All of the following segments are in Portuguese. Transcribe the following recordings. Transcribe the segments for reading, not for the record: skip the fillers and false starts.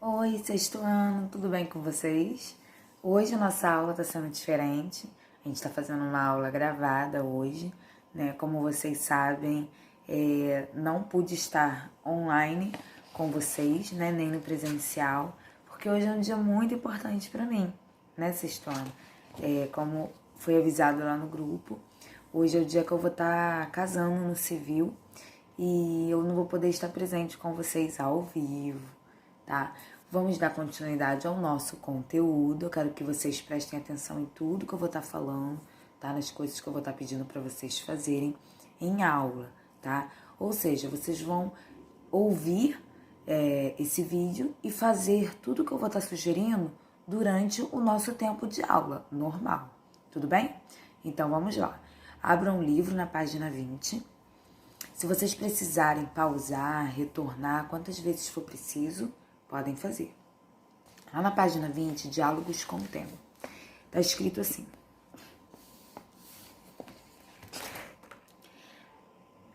Oi, sexto ano, tudo bem com vocês? Hoje a nossa aula está sendo diferente, a gente está fazendo uma aula gravada hoje, né? Como vocês sabem, não pude estar online com vocês, né? Nem no presencial, porque hoje é um dia muito importante para mim, né, sexto ano? Como foi avisado lá no grupo, hoje é o dia que eu vou estar casando no civil e eu não vou poder estar presente com vocês ao vivo, tá? Vamos dar continuidade ao nosso conteúdo. Eu quero que vocês prestem atenção em tudo que eu vou estar falando, tá? Nas coisas que eu vou estar pedindo para vocês fazerem em aula, tá? Ou seja, vocês vão ouvir esse vídeo e fazer tudo que eu vou estar sugerindo durante o nosso tempo de aula normal, tudo bem? Então vamos lá. Abram um livro na página 20. Se vocês precisarem pausar, retornar, quantas vezes for preciso, podem fazer. Lá na página 20, Diálogos com o Tema. Tá escrito assim: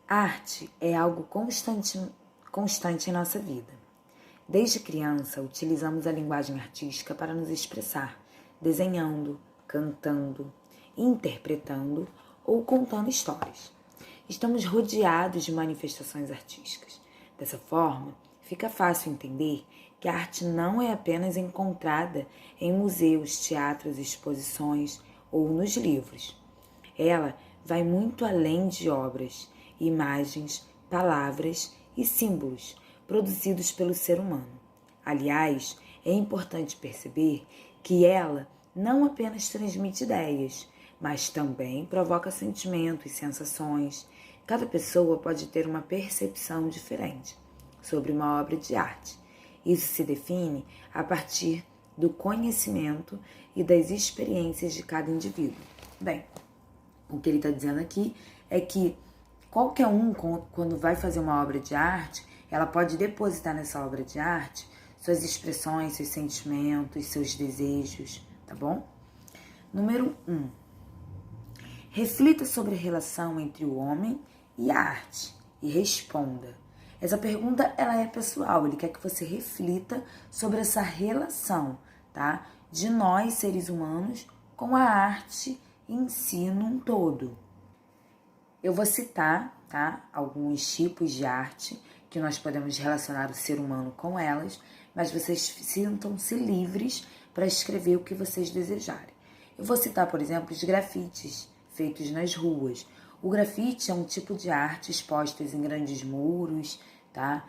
arte é algo constante em nossa vida. Desde criança, utilizamos a linguagem artística para nos expressar, desenhando, cantando, interpretando ou contando histórias. Estamos rodeados de manifestações artísticas. Dessa forma, fica fácil entender que a arte não é apenas encontrada em museus, teatros, exposições ou nos livros. Ela vai muito além de obras, imagens, palavras e símbolos produzidos pelo ser humano. Aliás, é importante perceber que ela não apenas transmite ideias, mas também provoca sentimentos e sensações. Cada pessoa pode ter uma percepção diferente sobre uma obra de arte. Isso se define a partir do conhecimento e das experiências de cada indivíduo. Bem, o que ele está dizendo aqui é que qualquer um, quando vai fazer uma obra de arte, ela pode depositar nessa obra de arte suas expressões, seus sentimentos, seus desejos, tá bom? Número 1. Reflita sobre a relação entre o homem e a arte e responda. Essa pergunta, ela é pessoal, ele quer que você reflita sobre essa relação, tá? De nós, seres humanos, com a arte em si num todo. Eu vou citar, tá, alguns tipos de arte que nós podemos relacionar o ser humano com elas, mas vocês sintam-se livres para escrever o que vocês desejarem. Eu vou citar, por exemplo, os grafites feitos nas ruas. O grafite é um tipo de arte expostas em grandes muros, tá?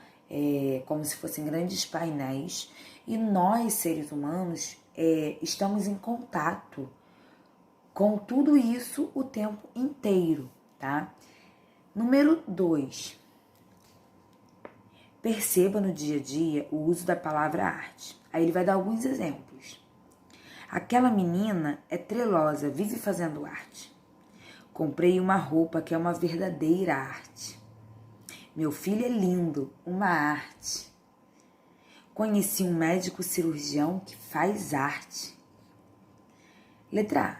Como se fossem grandes painéis. E nós, seres humanos, estamos em contato com tudo isso o tempo inteiro, tá? Número 2. Perceba no dia a dia o uso da palavra arte. Aí ele vai dar alguns exemplos. Aquela menina é trelosa, vive fazendo arte. Comprei uma roupa que é uma verdadeira arte. Meu filho é lindo, uma arte. Conheci um médico cirurgião que faz arte. Letra A.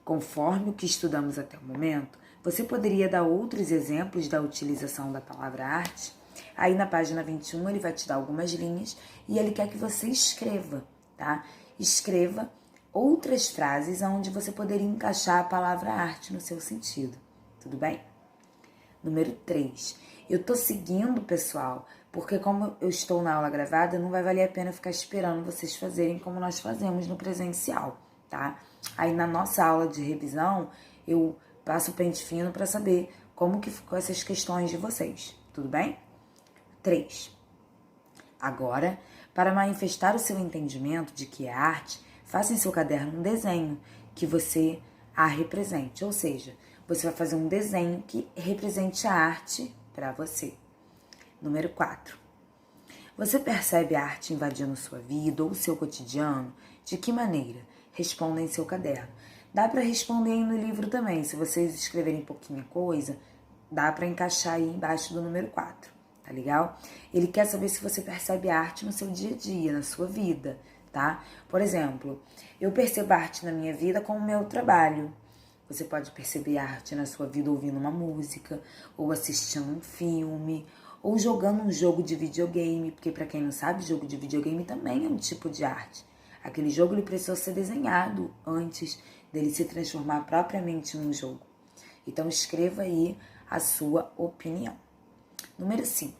Conforme o que estudamos até o momento, você poderia dar outros exemplos da utilização da palavra arte? Aí na página 21 ele vai te dar algumas linhas e ele quer que você escreva, tá? Escreva outras frases onde você poderia encaixar a palavra arte no seu sentido, tudo bem? Número 3. Eu tô seguindo, pessoal, porque como eu estou na aula gravada, não vai valer a pena ficar esperando vocês fazerem como nós fazemos no presencial, tá? Aí na nossa aula de revisão, eu passo o pente fino para saber como que ficou essas questões de vocês, tudo bem? 3. Agora, para manifestar o seu entendimento de que é arte, faça em seu caderno um desenho que você a represente. Ou seja, você vai fazer um desenho que represente a arte para você. Número 4. Você percebe a arte invadindo sua vida ou seu cotidiano? De que maneira? Responda em seu caderno. Dá para responder aí no livro também. Se vocês escreverem pouquinha coisa, dá para encaixar aí embaixo do número 4. Tá legal? Ele quer saber se você percebe arte no seu dia a dia, na sua vida, tá? Por exemplo, eu percebo arte na minha vida com o meu trabalho. Você pode perceber arte na sua vida ouvindo uma música, ou assistindo um filme, ou jogando um jogo de videogame, porque para quem não sabe, jogo de videogame também é um tipo de arte. Aquele jogo ele precisou ser desenhado antes dele se transformar propriamente num jogo. Então escreva aí a sua opinião. Número 5.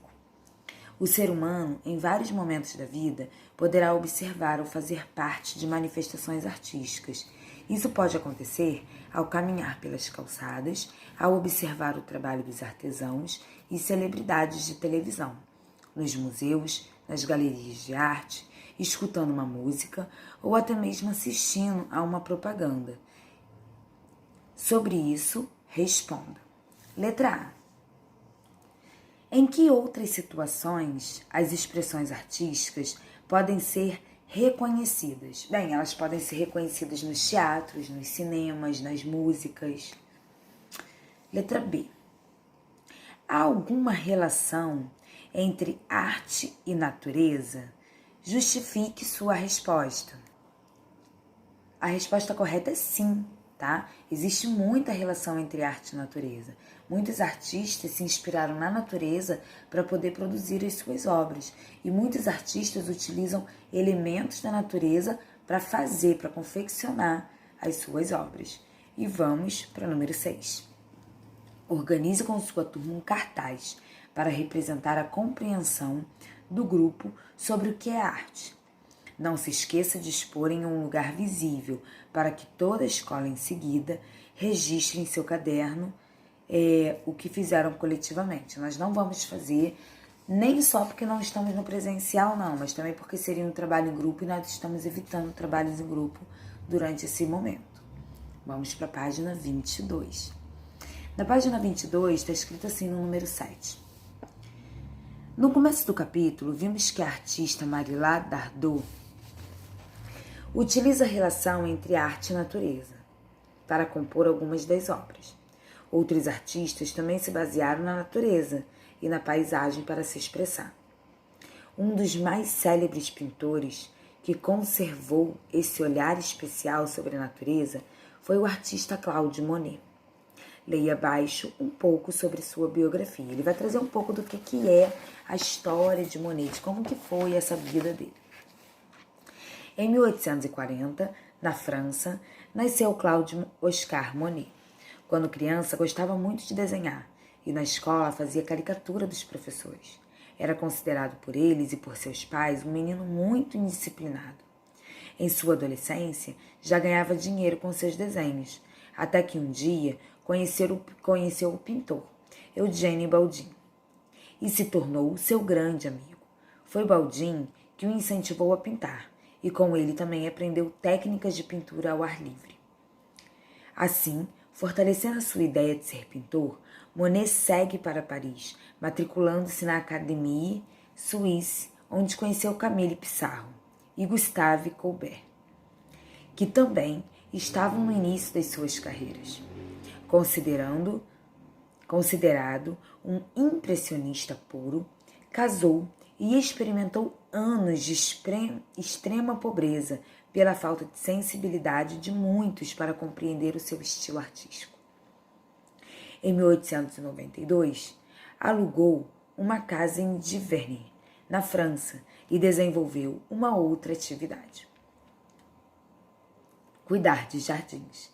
O ser humano, em vários momentos da vida, poderá observar ou fazer parte de manifestações artísticas. Isso pode acontecer ao caminhar pelas calçadas, ao observar o trabalho dos artesãos e celebridades de televisão, nos museus, nas galerias de arte, escutando uma música ou até mesmo assistindo a uma propaganda. Sobre isso, responda. Letra A. Em que outras situações as expressões artísticas podem ser reconhecidas? Bem, elas podem ser reconhecidas nos teatros, nos cinemas, nas músicas. Letra B. Há alguma relação entre arte e natureza? Justifique sua resposta. A resposta correta é sim, tá? Existe muita relação entre arte e natureza. Muitos artistas se inspiraram na natureza para poder produzir as suas obras. E muitos artistas utilizam elementos da natureza para confeccionar as suas obras. E vamos para o número 6. Organize com sua turma um cartaz para representar a compreensão do grupo sobre o que é arte. Não se esqueça de expor em um lugar visível para que toda a escola em seguida registre em seu caderno o que fizeram coletivamente. Nós não vamos fazer nem só porque não estamos no presencial, não, mas também porque seria um trabalho em grupo e nós estamos evitando trabalhos em grupo durante esse momento. Vamos para a página 22. Na página 22 está escrito assim no número 7. No começo do capítulo, vimos que a artista Marilá Dardot utiliza a relação entre arte e natureza para compor algumas das obras. Outros artistas também se basearam na natureza e na paisagem para se expressar. Um dos mais célebres pintores que conservou esse olhar especial sobre a natureza foi o artista Claude Monet. Leia abaixo um pouco sobre sua biografia. Ele vai trazer um pouco do que é a história de Monet, de como que foi essa vida dele. Em 1840, na França, nasceu Claude Oscar Monet. Quando criança, gostava muito de desenhar e na escola fazia caricatura dos professores. Era considerado por eles e por seus pais um menino muito indisciplinado. Em sua adolescência, já ganhava dinheiro com seus desenhos, até que um dia conheceu o pintor, Eugène Baldin, e se tornou seu grande amigo. Foi Baldin que o incentivou a pintar, e com ele também aprendeu técnicas de pintura ao ar livre. Assim, fortalecendo a sua ideia de ser pintor, Monet segue para Paris, matriculando-se na Académie Suisse, onde conheceu Camille Pissarro e Gustave Courbet, que também estavam no início das suas carreiras. Considerado um impressionista puro, casou e experimentou anos de extrema pobreza pela falta de sensibilidade de muitos para compreender o seu estilo artístico. Em 1892, alugou uma casa em Giverny, na França, e desenvolveu uma outra atividade: cuidar de jardins.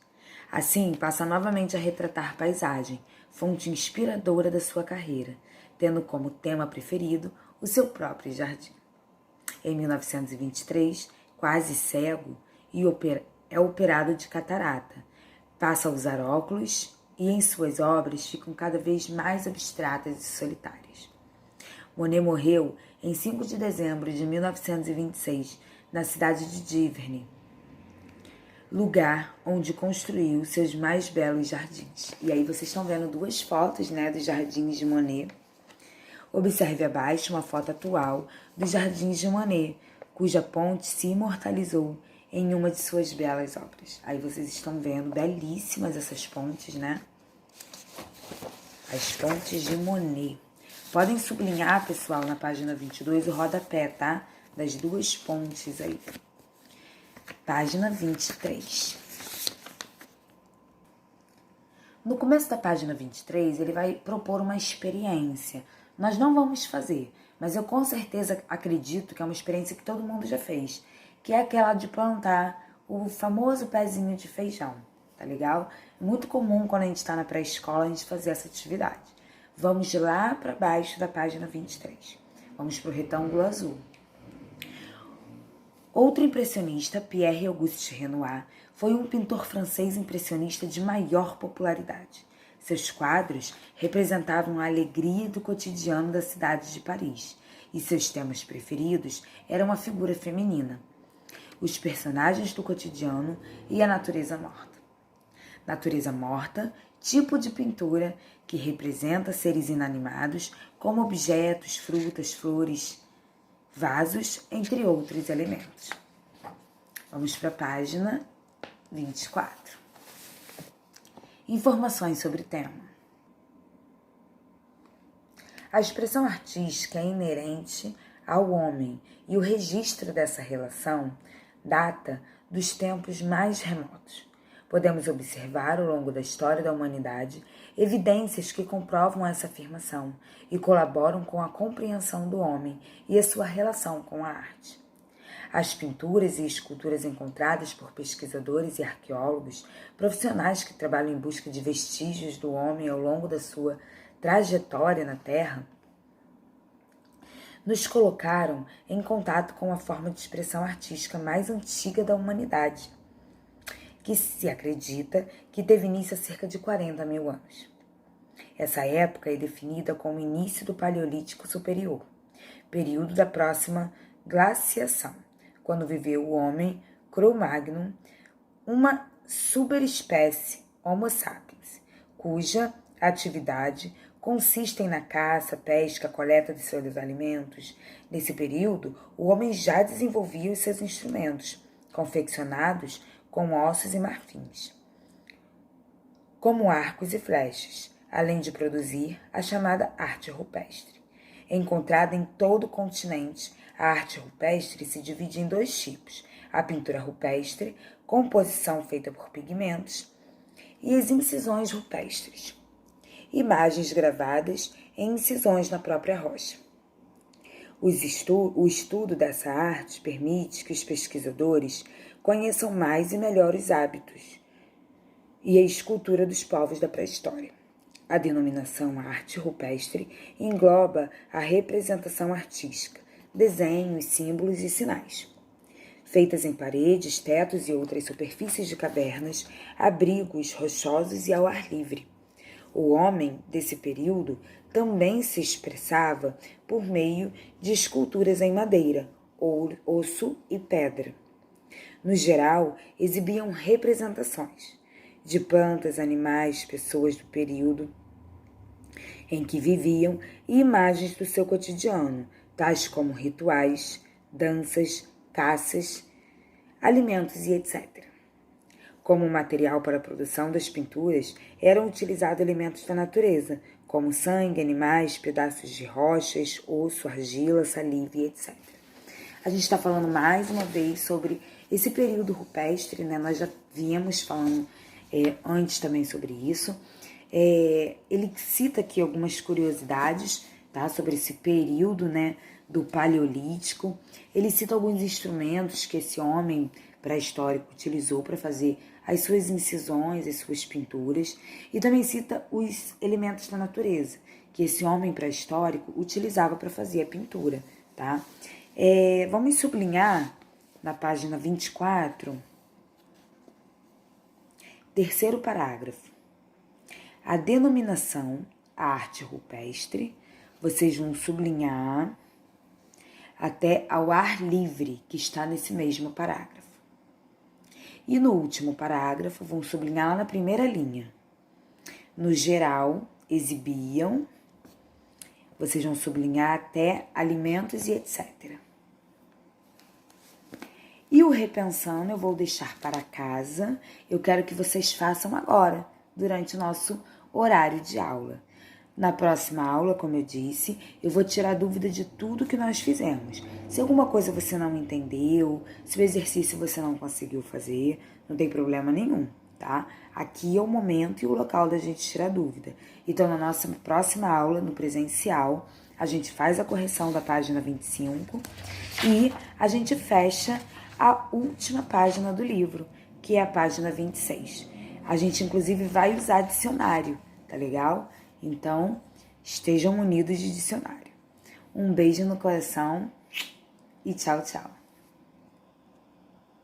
Assim, passa novamente a retratar paisagem, fonte inspiradora da sua carreira, tendo como tema preferido o seu próprio jardim. Em 1923, quase cego, é operado de catarata. Passa a usar óculos e em suas obras ficam cada vez mais abstratas e solitárias. Monet morreu em 5 de dezembro de 1926, na cidade de Giverny, lugar onde construiu seus mais belos jardins. E aí vocês estão vendo duas fotos, dos jardins de Monet. Observe abaixo uma foto atual dos jardins de Monet, cuja ponte se imortalizou em uma de suas belas obras. Aí vocês estão vendo belíssimas essas pontes, As pontes de Monet. Podem sublinhar, pessoal, na página 22 o rodapé, tá? Das duas pontes aí. Página 23. No começo da página 23, ele vai propor uma experiência Nós não vamos fazer, mas eu com certeza acredito que é uma experiência que todo mundo já fez, que é aquela de plantar o famoso pezinho de feijão, tá legal? É muito comum quando a gente está na pré-escola a gente fazer essa atividade. Vamos lá para baixo da página 23. Vamos para o retângulo azul. Outro impressionista, Pierre-Auguste Renoir, foi um pintor francês impressionista de maior popularidade. Seus quadros representavam a alegria do cotidiano da cidade de Paris, e seus temas preferidos eram a figura feminina, os personagens do cotidiano e a natureza morta. Natureza morta, tipo de pintura que representa seres inanimados como objetos, frutas, flores, vasos, entre outros elementos. Vamos para a página 24. Informações sobre o tema. A expressão artística é inerente ao homem e o registro dessa relação data dos tempos mais remotos. Podemos observar, ao longo da história da humanidade, evidências que comprovam essa afirmação e colaboram com a compreensão do homem e a sua relação com a arte. As pinturas e esculturas encontradas por pesquisadores e arqueólogos, profissionais que trabalham em busca de vestígios do homem ao longo da sua trajetória na Terra, nos colocaram em contato com a forma de expressão artística mais antiga da humanidade, que se acredita que teve início há cerca de 40 mil anos. Essa época é definida como o início do Paleolítico Superior, período da próxima glaciação, quando viveu o homem Cro-Magnon, uma superespécie Homo sapiens, cuja atividade consiste na caça, pesca, coleta de seus alimentos. Nesse período, o homem já desenvolvia os seus instrumentos, confeccionados com ossos e marfins, como arcos e flechas, além de produzir a chamada arte rupestre. Encontrada em todo o continente, a arte rupestre se divide em dois tipos: a pintura rupestre, composição feita por pigmentos, e as incisões rupestres, imagens gravadas em incisões na própria rocha. O estudo dessa arte permite que os pesquisadores conheçam mais e melhor os hábitos e a escultura dos povos da pré-história. A denominação arte rupestre engloba a representação artística, desenhos, símbolos e sinais, feitas em paredes, tetos e outras superfícies de cavernas, abrigos rochosos e ao ar livre. O homem desse período também se expressava por meio de esculturas em madeira, osso e pedra. No geral, exibiam representações de plantas, animais, pessoas do período em que viviam e imagens do seu cotidiano, tais como rituais, danças, caças, alimentos e etc. Como material para a produção das pinturas, eram utilizados elementos da natureza, como sangue, animais, pedaços de rochas, osso, argila, saliva e etc. A gente está falando mais uma vez sobre esse período rupestre, né? Nós já viemos falando antes também sobre isso. Ele cita aqui algumas curiosidades, tá? Sobre esse período, né, do Paleolítico. Ele cita alguns instrumentos que esse homem pré-histórico utilizou para fazer as suas incisões, as suas pinturas, e também cita os elementos da natureza que esse homem pré-histórico utilizava para fazer a pintura, tá? Vamos sublinhar na página 24, terceiro parágrafo. A denominação arte rupestre, vocês vão sublinhar até ao ar livre, que está nesse mesmo parágrafo. E no último parágrafo, vão sublinhar lá na primeira linha. No geral, exibiam, vocês vão sublinhar até alimentos e etc. E o repensando eu vou deixar para casa, eu quero que vocês façam agora, durante o nosso horário de aula. Na próxima aula, como eu disse, eu vou tirar dúvida de tudo que nós fizemos. Se alguma coisa você não entendeu, se o exercício você não conseguiu fazer, não tem problema nenhum, tá? Aqui é o momento e o local da gente tirar dúvida. Então, na nossa próxima aula, no presencial, a gente faz a correção da página 25 e a gente fecha a última página do livro, que é a página 26. A gente, inclusive, vai usar dicionário, tá legal? Então, estejam munidos de dicionário. Um beijo no coração e tchau, tchau.